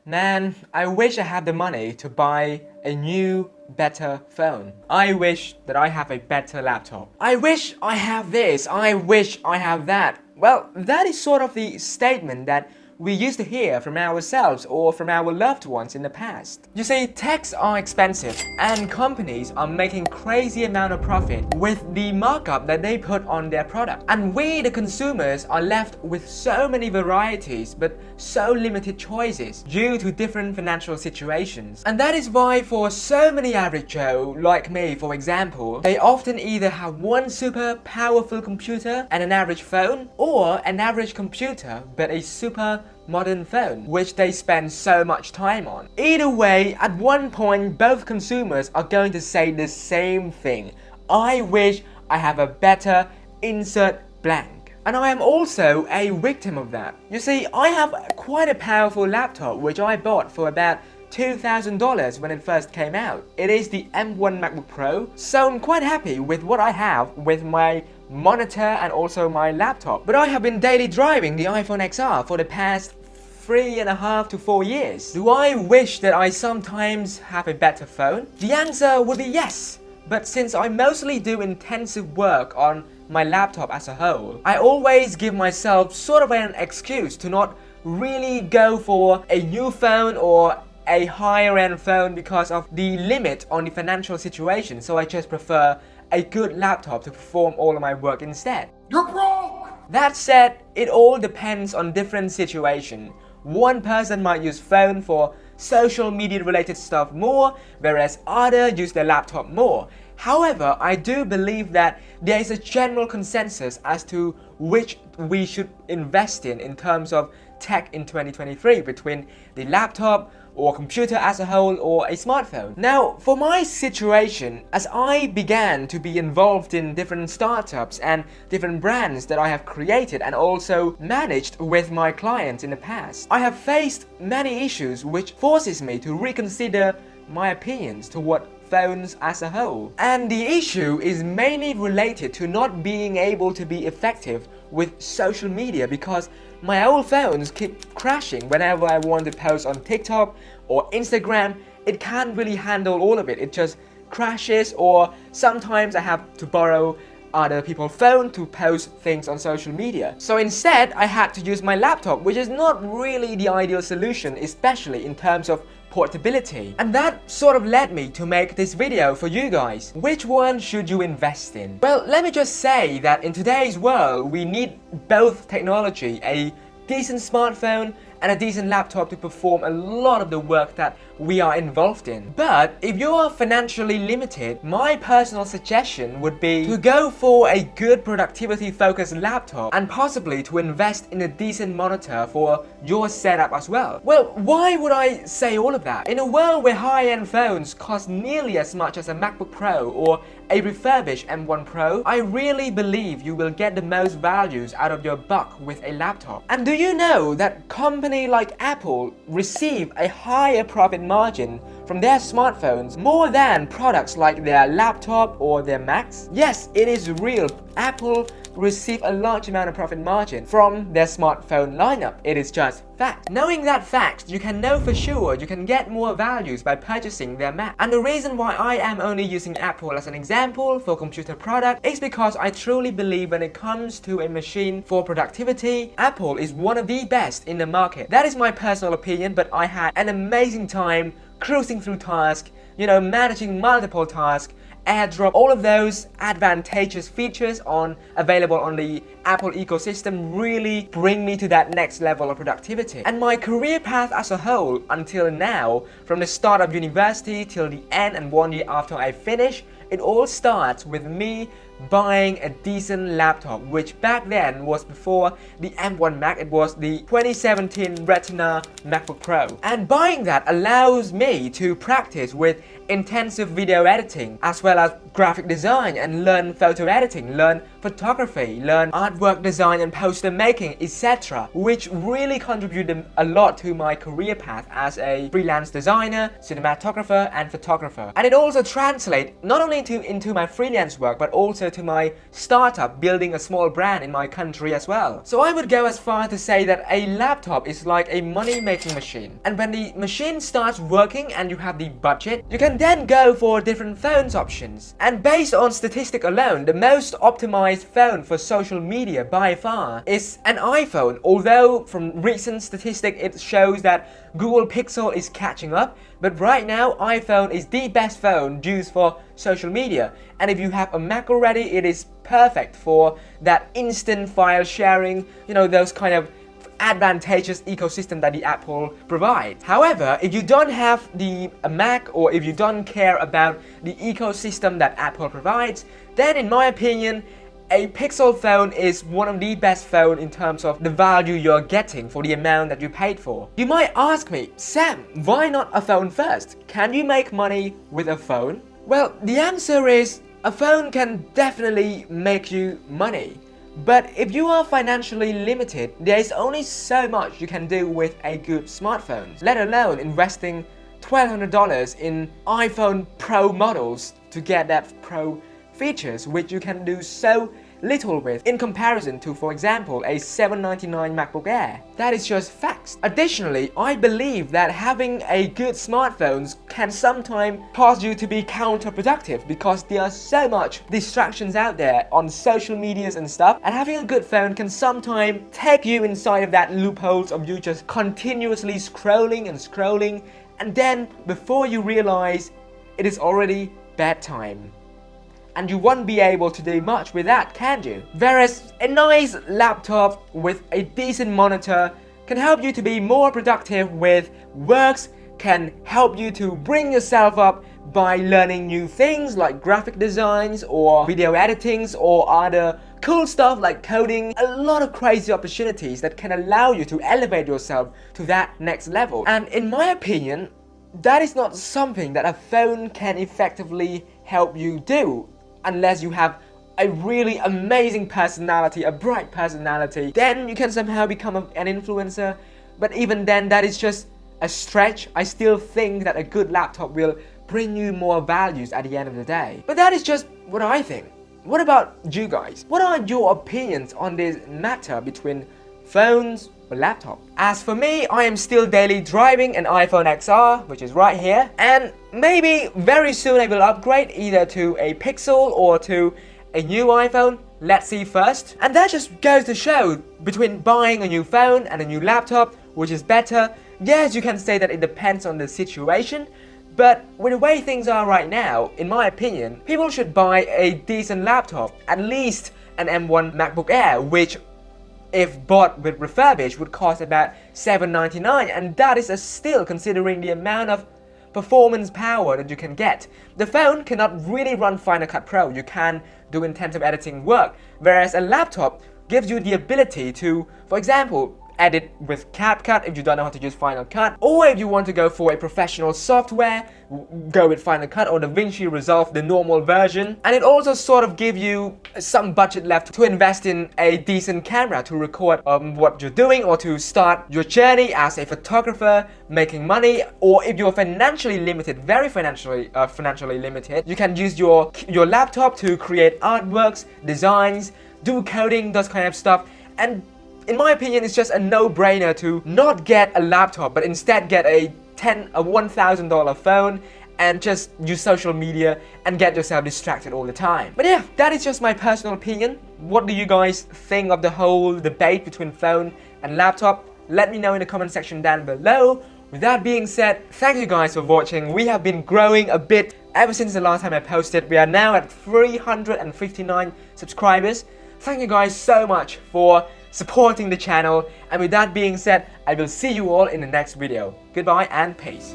Man, I wish I had the money to buy a new, better phone. I wish that I have a better laptop. I wish I have this. I wish I have that. Well, that is sort of the statement that we used to hear from ourselves or from our loved ones in the past. You see, techs are expensive and companies are making crazy amount of profit with the markup that they put on their product. And we, the consumers, are left with so many varieties but so limited choices due to different financial situations. And that is why for so many average Joe, like me for example, they often either have one super powerful computer and an average phone, or an average computer but a super modern phone, which they spend so much time on. Either way, at one point, both consumers are going to say the same thing. I wish I have a better insert blank. And I am also a victim of that. You see, I have quite a powerful laptop which I bought for about $2,000 when it first came out. It is the M1 MacBook Pro, so I'm quite happy with what I have with my monitor and also my laptop. But I have been daily driving the iPhone XR for the past 3.5 to 4 years. Do I wish that I sometimes have a better phone? The answer would be yes. But since I mostly do intensive work on my laptop as a whole, I always give myself sort of an excuse to not really go for a new phone or a higher end phone because of the limit on the financial situation, so I just prefer a good laptop to perform all of my work instead. You're broke! That said, it all depends on different situation. One person might use phone for social media related stuff more, whereas others use their laptop more. However, I do believe that there is a general consensus as to which we should invest in terms of tech in 2023 between the laptop or computer as a whole or a smartphone. Now, for my situation, as I began to be involved in different startups and different brands that I have created and also managed with my clients in the past, I have faced many issues which forces me to reconsider my opinions toward phones as a whole. And the issue is mainly related to not being able to be effective with social media because my old phones keep crashing whenever I want to post on TikTok or Instagram. It can't really handle all of it. It just crashes, or sometimes I have to borrow other people's phone to post things on social media. So instead, I had to use my laptop, which is not really the ideal solution, especially in terms of portability. And that sort of led me to make this video for you guys. Which one should you invest in? Well, let me just say that in today's world, we need both technology, a decent smartphone and a decent laptop to perform a lot of the work that we are involved in. But if you are financially limited, my personal suggestion would be to go for a good productivity focused laptop and possibly to invest in a decent monitor for your setup as well. Well, why would I say all of that? In a world where high-end phones cost nearly as much as a MacBook Pro or a refurbished M1 Pro, I really believe you will get the most values out of your buck with a laptop. And do you know that companies like Apple receive a higher profit margin from their smartphones more than products like their laptop or their Macs? Yes, it is real. Apple receive a large amount of profit margin from their smartphone lineup. It is just fact. Knowing that fact, you can know for sure you can get more values by purchasing their Mac. And the reason why I am only using Apple as an example for computer product is because I truly believe when it comes to a machine for productivity, Apple is one of the best in the market. That is my personal opinion, but I had an amazing time cruising through tasks, managing multiple tasks, AirDrop, all of those advantageous features available on the Apple ecosystem really bring me to that next level of productivity. And my career path as a whole until now, from the start of university till the end and 1 year after I finish, it all starts with me buying a decent laptop, which back then was before the M1 Mac. It was the 2017 Retina MacBook Pro. And buying that allows me to practice with intensive video editing as well as graphic design and learn photo editing, learn photography, learn artwork design and poster making, etc., which really contributed a lot to my career path as a freelance designer, cinematographer and photographer. And it also translates not only into my freelance work, but also to my startup, building a small brand in my country as well. So I would go as far to say that a laptop is like a money-making machine. And when the machine starts working and you have the budget, you can then go for different phones options. And based on statistic alone, the most optimized phone for social media by far is an iPhone, although from recent statistic it shows that Google Pixel is catching up. But right now, iPhone is the best phone used for social media. And if you have a Mac already, it is perfect for that instant file sharing, you know, those kind of advantageous ecosystem that the Apple provides. However, if you don't have the Mac, or if you don't care about the ecosystem that Apple provides, then in my opinion, a Pixel phone is one of the best phones in terms of the value you're getting for the amount that you paid for. You might ask me, Sam, why not a phone first? Can you make money with a phone? Well, the answer is a phone can definitely make you money. But if you are financially limited, there is only so much you can do with a good smartphone, let alone investing $1,200 in iPhone Pro models to get that Pro features, which you can do so little with in comparison to, for example, a $799 MacBook Air. That is just facts. Additionally, I believe that having a good smartphones can sometimes cause you to be counterproductive because there are so much distractions out there on social medias and stuff, and having a good phone can sometimes take you inside of that loopholes of you just continuously scrolling and scrolling, and then before you realize it is already bedtime. And you won't be able to do much with that, can you? Whereas a nice laptop with a decent monitor can help you to be more productive with works, can help you to bring yourself up by learning new things like graphic designs or video editings or other cool stuff like coding. A lot of crazy opportunities that can allow you to elevate yourself to that next level. And in my opinion, that is not something that a phone can effectively help you do. Unless you have a really amazing personality, a bright personality, then you can somehow become an influencer. But even then, that is just a stretch. I still think that a good laptop will bring you more values at the end of the day. But that is just what I think. What about you guys? What are your opinions on this matter between phones or laptop? As for me, I am still daily driving an iPhone XR, which is right here, and maybe very soon I will upgrade either to a Pixel or to a new iPhone. Let's see first. And that just goes to show between buying a new phone and a new laptop, which is better. Yes, you can say that it depends on the situation, but with the way things are right now, in my opinion, people should buy a decent laptop, at least an M1 MacBook Air, which if bought with refurbished would cost about $799, and that is still considering the amount of performance power that you can get. The phone cannot really run Final Cut Pro, you can do intensive editing work, whereas a laptop gives you the ability to, for example, edit with CapCut if you don't know how to use Final Cut, or if you want to go for a professional software, go with Final Cut or DaVinci Resolve, the normal version. And it also sort of gives you some budget left to invest in a decent camera to record what you're doing, or to start your journey as a photographer making money. Or if you're financially limited, very financially limited, you can use your laptop to create artworks, designs, do coding, those kind of stuff. And in my opinion, it's just a no-brainer to not get a laptop, but instead get a $1,000 phone and just use social media and get yourself distracted all the time. But yeah, that is just my personal opinion. What do you guys think of the whole debate between phone and laptop? Let me know in the comment section down below. With that being said, thank you guys for watching. We have been growing a bit ever since the last time I posted. We are now at 359 subscribers. Thank you guys so much for supporting the channel, and with that being said, I will see you all in the next video. Goodbye and peace.